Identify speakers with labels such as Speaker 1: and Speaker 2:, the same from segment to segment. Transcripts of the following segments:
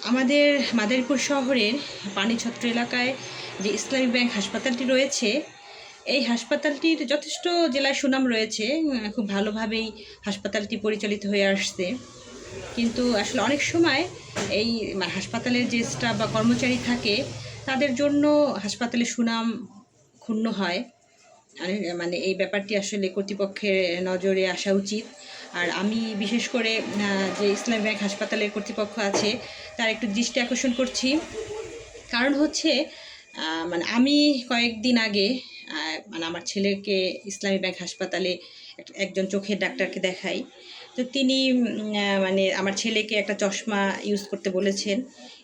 Speaker 1: আমাদের মাদারীপুর শহরের পানিছত্র এলাকায় যে ইসলামী ব্যাংক হাসপাতালটি রয়েছে, এই হাসপাতালটির যথেষ্ট জেলায় সুনাম রয়েছে। খুব ভালোভাবেই হাসপাতালটি পরিচালিত হয়ে আসছে। কিন্তু আসলে অনেক সময় এই হাসপাতালের যে স্টাফ বা কর্মচারী থাকে, তাদের জন্য হাসপাতালের সুনাম ক্ষুণ্ণ হয়। মানে এই ব্যাপারটি আসলে কর্তৃপক্ষের নজরে আসা উচিত। আর আমি বিশেষ করে যে ইসলামী ব্যাংক হাসপাতালের কর্তৃপক্ষ আছে, তার একটু দৃষ্টি আকর্ষণ করছি। কারণ হচ্ছে মানে আমি কয়েকদিন আগে মানে আমার ছেলেকে ইসলামী ব্যাংক হাসপাতালে একজন চোখের ডাক্তারকে দেখাই। তো তিনি মানে আমার ছেলেকে একটা চশমা ইউজ করতে বলেছেন,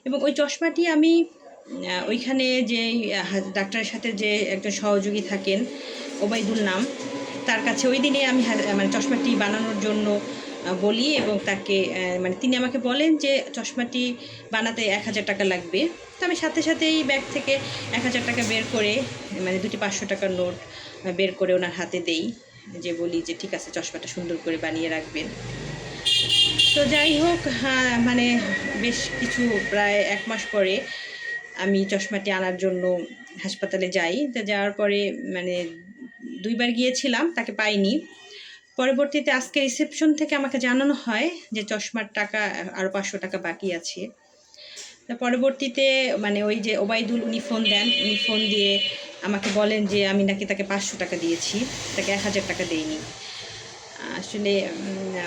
Speaker 1: এবং ওই চশমাটি আমি ওইখানে যে ডাক্তারের সাথে যে একজন সহযোগী থাকেন, ওবায়দুল নাম, তার কাছে ওই দিনে আমি মানে চশমাটি বানানোর জন্য বলি, এবং তাকে মানে তিনি আমাকে বলেন যে চশমাটি বানাতে 1000 টাকা লাগবে। তো আমি সাথে সাথেই ব্যাগ থেকে 1000 টাকা বের করে, মানে দুটি 500 টাকার নোট বের করে ওনার হাতে দেই, যে বলি যে ঠিক আছে, চশমাটা সুন্দর করে বানিয়ে রাখবেন। তো যাই হোক, মানে বেশ কিছু প্রায় 1 মাস পরে আমি চশমাটি আনার জন্য হাসপাতালে যাই। তো যাওয়ার পরে মানে 2 বার গিয়েছিলাম, তাকে পাইনি। পরবর্তীতে আজকে রিসেপশন থেকে আমাকে জানানো হয় যে চশমার টাকা আরও 500 টাকা বাকি আছে। পরবর্তীতে মানে ওই যে ওবায়দুল, উনি ফোন দেন, উনি ফোন দিয়ে আমাকে বলেন যে আমি নাকি তাকে 500 টাকা দিয়েছি, তাকে 1000 টাকা দেইনি আসলে।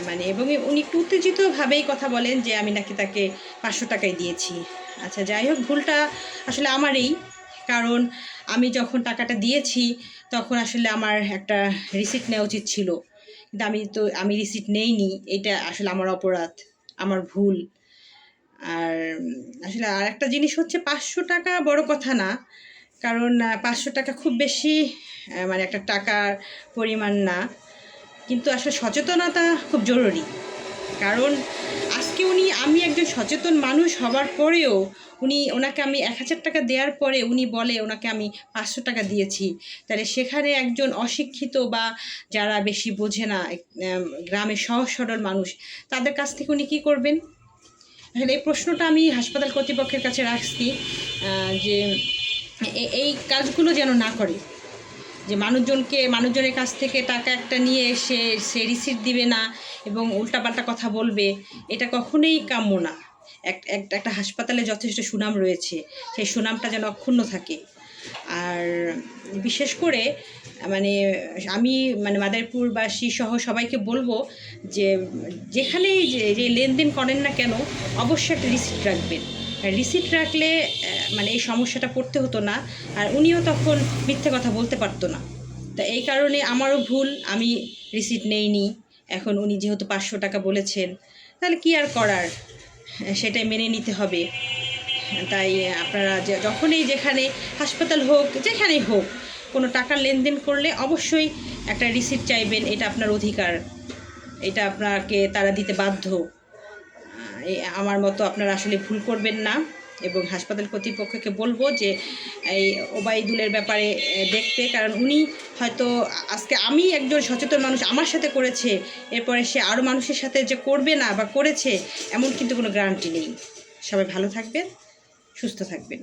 Speaker 1: মানে এবং উনি একটু উত্তেজিতভাবেই কথা বলেন যে আমি নাকি তাকে 500 টাকাই দিয়েছি। আচ্ছা, যাই হোক, ভুলটা আসলে আমারই। কারণ আমি যখন টাকাটা দিয়েছি তখন আসলে আমার একটা রিসিট নেওয়া উচিত ছিল, কিন্তু আমি রিসিট নেইনি। এটা আসলে আমার অপরাধ, আমার ভুল। আর আসলে আর একটা জিনিস হচ্ছে, 500 টাকা বড় কথা না, কারণ 500 টাকা খুব বেশি মানে একটা টাকার পরিমাণ না। কিন্তু আসলে সচেতনতা খুব জরুরি। কারণ আজকে আমি একজন সচেতন মানুষ হবার পরেও ওনাকে আমি 1000 টাকা দেওয়ার পরে উনি বলে ওনাকে আমি 500 টাকা দিয়েছি। তাহলে সেখানে একজন অশিক্ষিত বা যারা বেশি বোঝে না, গ্রামের সহজ সরল মানুষ, তাদের কাছ থেকে উনি কী করবেন? আসলে এই প্রশ্নটা আমি হাসপাতাল কর্তৃপক্ষের কাছে রাখছি, যে এই কাজগুলো যেন না করে, যে মানুষজনের কাছ থেকে টাকা একটা নিয়ে এসে সে রিসিট দিবে না এবং উল্টাপাল্টা কথা বলবে, এটা কখনোই কাম্য না। একটা হাসপাতালে যথেষ্ট সুনাম রয়েছে, সেই সুনামটা যেন অক্ষুণ্ণ থাকে। আর বিশেষ করে মানে আমি মানে মাদারীপুরবাসী সহ সবাইকে বলবো যে যেখানেই যে লেনদেন করেন না কেন, অবশ্যই একটা রিসিট রাখবেন। রিসিট রাখলে মানে এই সমস্যাটা পড়তে হতো না, আর উনিও তখন মিথ্যে কথা বলতে পারতো না। তা এই কারণে আমারও ভুল, আমি রিসিট নেইনি। এখন উনি যেহেতু 500 টাকা বলেছেন, তাহলে কি আর করার, সেটাই মেনে নিতে হবে। তাই আপনারা যখনই যেখানে হাসপাতাল হোক, যেখানেই হোক, কোনো টাকার লেনদেন করলে অবশ্যই একটা রিসিট চাইবেন। এটা আপনার অধিকার, এটা আপনাকে তারা দিতে বাধ্য। আমার মতো আপনারা আসলে ভুল করবেন না। এবং হাসপাতাল কর্তৃপক্ষকে বলবো যে এই ওবায়দুলের ব্যাপারে দেখতে, কারণ উনি হয়তো আজকে আমি একজন সচেতন মানুষ আমার সাথে করেছে, এরপরে সে আরও মানুষের সাথে যে করবে না বা করেছে, এমন কিন্তু কোনো গ্যারান্টি নেই। সবাই ভালো থাকবেন, সুস্থ থাকবেন।